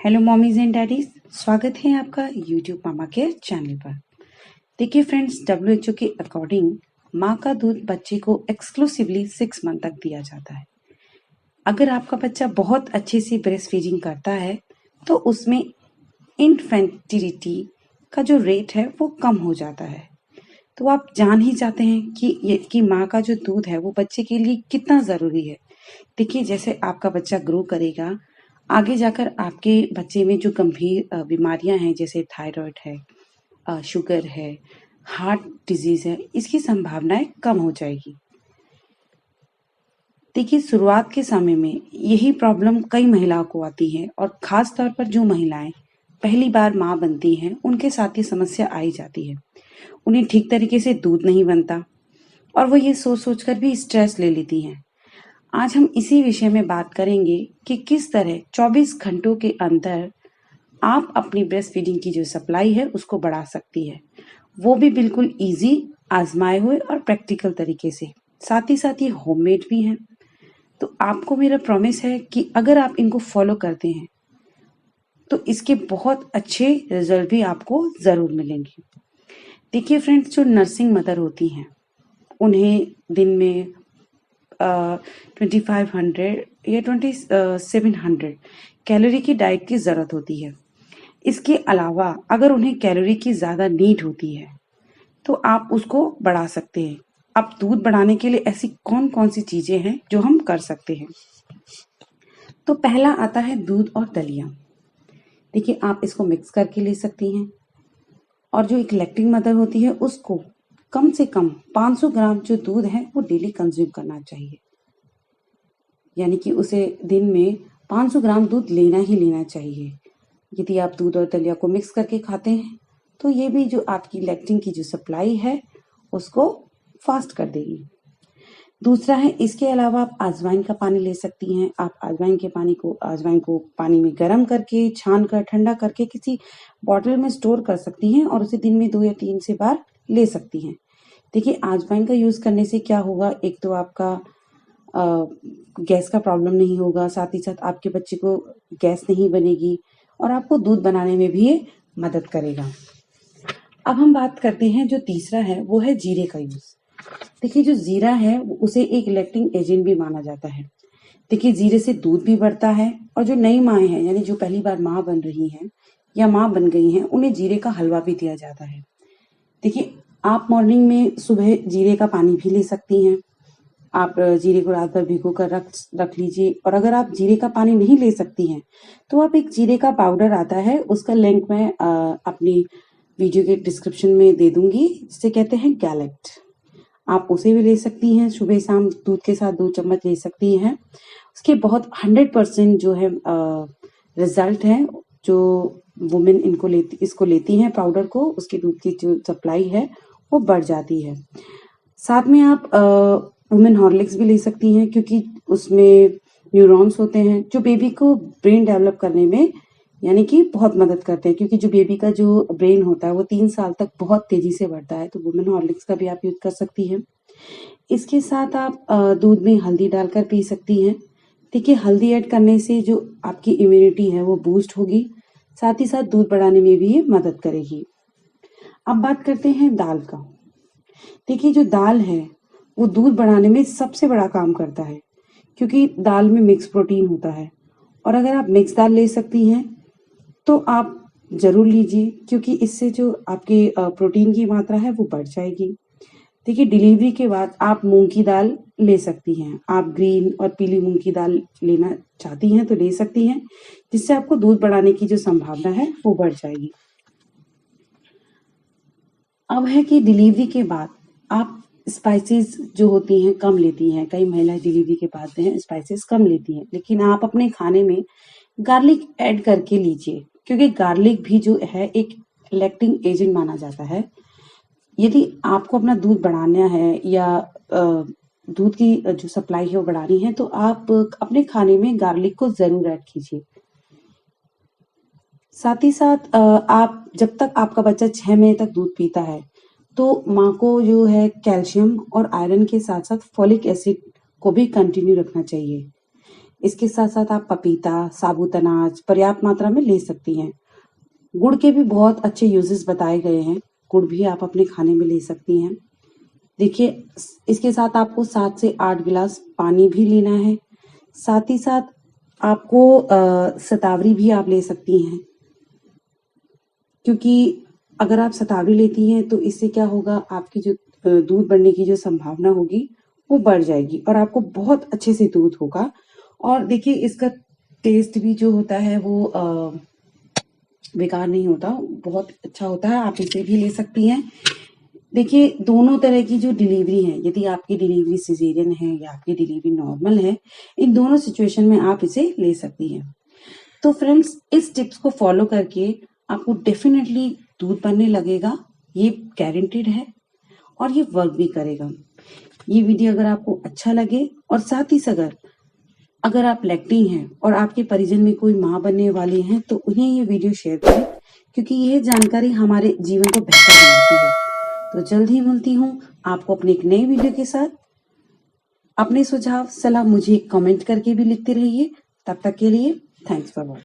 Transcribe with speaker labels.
Speaker 1: Hello mommies and daddies, स्वागत है आपका यूट्यूब मामा केयर चैनल पर। देखिए फ्रेंड्स, WHO के अकॉर्डिंग माँ का दूध बच्चे को एक्सक्लूसिवली 6 मंथ तक दिया जाता है। अगर आपका बच्चा बहुत अच्छे से ब्रेस्ट फीडिंग करता है तो उसमें इन्फेंटिलिटी का जो रेट है वो कम हो जाता है। तो आप जान ही जाते हैं कि माँ का जो दूध है वो बच्चे के लिए कितना ज़रूरी है। देखिए, जैसे आपका बच्चा ग्रो करेगा, आगे जाकर आपके बच्चे में जो गंभीर बीमारियां हैं, जैसे थायराइड है, शुगर है, हार्ट डिजीज है, इसकी संभावनाएं कम हो जाएगी। देखिए, शुरुआत के समय में यही प्रॉब्लम कई महिलाओं को आती है और खास तौर पर जो महिलाएं पहली बार माँ बनती हैं उनके साथ ये समस्या आई जाती है। उन्हें ठीक तरीके से दूध नहीं बनता और वो ये सोच सोच कर भी स्ट्रेस ले लेती हैं। आज हम इसी विषय में बात करेंगे कि किस तरह 24 घंटों के अंदर आप अपनी ब्रेस्ट फीडिंग की जो सप्लाई है उसको बढ़ा सकती है, वो भी बिल्कुल इजी, आजमाए हुए और प्रैक्टिकल तरीके से। साथ ही साथ ये होममेड भी हैं। तो आपको मेरा प्रॉमिस है कि अगर आप इनको फॉलो करते हैं तो इसके बहुत अच्छे रिजल्ट भी आपको ज़रूर मिलेंगे। देखिए फ्रेंड्स, जो नर्सिंग मदर होती हैं उन्हें दिन में 2500 या 2700 कैलोरी की डाइट की ज़रूरत होती है। इसके अलावा अगर उन्हें कैलोरी की ज़्यादा नीड होती है तो आप उसको बढ़ा सकते हैं। अब दूध बढ़ाने के लिए ऐसी कौन कौन सी चीज़ें हैं जो हम कर सकते हैं। तो पहला आता है दूध और दलिया। देखिए, आप इसको मिक्स करके ले सकती हैं और जो एक लैक्टिंग मदर होती है उसको कम से कम 500 ग्राम जो दूध है वो डेली कंज्यूम करना चाहिए। यानी कि उसे दिन में 500 ग्राम दूध लेना ही लेना चाहिए। यदि आप दूध और दलिया को मिक्स करके खाते हैं तो ये भी जो आपकी लैक्टिन की जो सप्लाई है उसको फास्ट कर देगी। दूसरा है, इसके अलावा आप अजवाइन का पानी ले सकती हैं। आप अजवाइन को पानी में गर्म करके छान कर ठंडा करके किसी बॉटल में स्टोर कर सकती हैं और उसे दिन में 2 या 3 से बार ले सकती हैं। देखिए, अजवाइन का यूज करने से क्या होगा, एक तो आपका गैस का प्रॉब्लम नहीं होगा, साथ ही साथ आपके बच्चे को गैस नहीं बनेगी और आपको दूध बनाने में भी ये मदद करेगा। अब हम बात करते हैं, जो तीसरा है वो है जीरे का यूज। देखिए, जो जीरा है उसे एक लैक्टिंग एजेंट भी माना जाता है। देखिए, जीरे से दूध भी बढ़ता है और जो नई माएँ हैं, यानी जो पहली बार माँ बन रही हैं या माँ बन गई हैं, उन्हें जीरे का हलवा भी दिया जाता है। देखिए, आप मॉर्निंग में सुबह जीरे का पानी भी ले सकती हैं। आप जीरे को रात भर भिगो कर रख लीजिए और अगर आप जीरे का पानी नहीं ले सकती हैं तो आप एक जीरे का पाउडर आता है, उसका लिंक मैं अपनी वीडियो के डिस्क्रिप्शन में दे दूंगी, जिसे कहते हैं गैलेक्ट। आप उसे भी ले सकती हैं, सुबह शाम दूध के साथ 2 चम्मच ले सकती हैं। उसके बहुत 100% जो है रिजल्ट है। जो वुमेन इसको लेती हैं पाउडर को, उसके दूध की जो सप्लाई है वो बढ़ जाती है। साथ में आप वुमेन हॉर्लिक्स भी ले सकती हैं, क्योंकि उसमें न्यूरॉन्स होते हैं जो बेबी को ब्रेन डेवलप करने में यानी कि बहुत मदद करते हैं, क्योंकि जो बेबी का जो ब्रेन होता है वो 3 साल तक बहुत तेजी से बढ़ता है। तो वुमेन हॉर्लिक्स का भी आप यूज कर सकती हैं। इसके साथ आप दूध में हल्दी डालकर पी सकती हैं। देखिए, हल्दी ऐड करने से जो आपकी इम्यूनिटी है वो बूस्ट होगी, साथ ही साथ दूध बढ़ाने में भी ये मदद करेगी। अब बात करते हैं दाल का। देखिए, जो दाल है वो दूध बढ़ाने में सबसे बड़ा काम करता है, क्योंकि दाल में मिक्स प्रोटीन होता है और अगर आप मिक्स दाल ले सकती हैं तो आप ज़रूर लीजिए, क्योंकि इससे जो आपकी प्रोटीन की मात्रा है वो बढ़ जाएगी। देखिए, डिलीवरी के बाद आप मूंग की दाल ले सकती हैं। आप ग्रीन और पीली मूंग की दाल लेना चाहती हैं तो ले सकती हैं, जिससे आपको दूध बढ़ाने की जो संभावना है वो बढ़ जाएगी। अब है कि डिलीवरी के बाद आप स्पाइसेस जो होती हैं कम लेती हैं। कई महिलाएं डिलीवरी के बाद स्पाइसेस कम लेती हैं, लेकिन आप अपने खाने में गार्लिक ऐड करके लीजिए, क्योंकि गार्लिक भी जो है एक लैक्टिंग एजेंट माना जाता है। यदि आपको अपना दूध बढ़ाना है या दूध की जो सप्लाई है वो बढ़ानी है तो आप अपने खाने में गार्लिक को जरूर ऐड कीजिए। साथ ही साथ आप जब तक आपका बच्चा 6 महीने तक दूध पीता है तो माँ को जो है कैल्शियम और आयरन के साथ साथ फॉलिक एसिड को भी कंटिन्यू रखना चाहिए। इसके साथ-साथ आप पपीता, साबुत अनाज पर्याप्त मात्रा में ले सकती हैं। गुड़ के भी बहुत अच्छे यूजेस बताए गए हैं। गुड़ भी आप अपने खाने में ले सकती हैं। देखिए इसके साथ आपको 7 से 8 गिलास पानी भी लेना है। साथ ही साथ आपको शतावरी भी आप ले सकती हैं। क्योंकि अगर आप शतावरी लेती हैं तो इससे क्या होगा, आपकी जो दूध बढ़ने की जो संभावना होगी वो बढ़ जाएगी और आपको बहुत अच्छे से दूध होगा। और देखिए इसका टेस्ट भी जो होता है वो बेकार नहीं होता, बहुत अच्छा होता है। आप इसे भी ले सकती हैं। देखिए दोनों तरह की जो डिलीवरी है, यदि आपकी डिलीवरी सिजेरियन है या आपकी डिलीवरी नॉर्मल है, इन दोनों सिचुएशन में आप इसे ले सकती हैं। तो फ्रेंड्स इस टिप्स को फॉलो करके आपको डेफिनेटली दूध बनने लगेगा, ये गारंटीड है और ये वर्क भी करेगा। ये वीडियो अगर आपको अच्छा लगे और साथ ही अगर आप लैक्टिंग हैं और आपके परिजन में कोई माँ बनने वाली हैं तो उन्हें ये वीडियो शेयर करें, क्योंकि यह जानकारी हमारे जीवन को बेहतर बनाती है। तो जल्द ही मिलती हूँ आपको अपने एक नए वीडियो के साथ। अपने सुझाव सलाह मुझे कमेंट करके भी लिखते रहिए। तब तक के लिए थैंक्स फॉर वॉचिंग।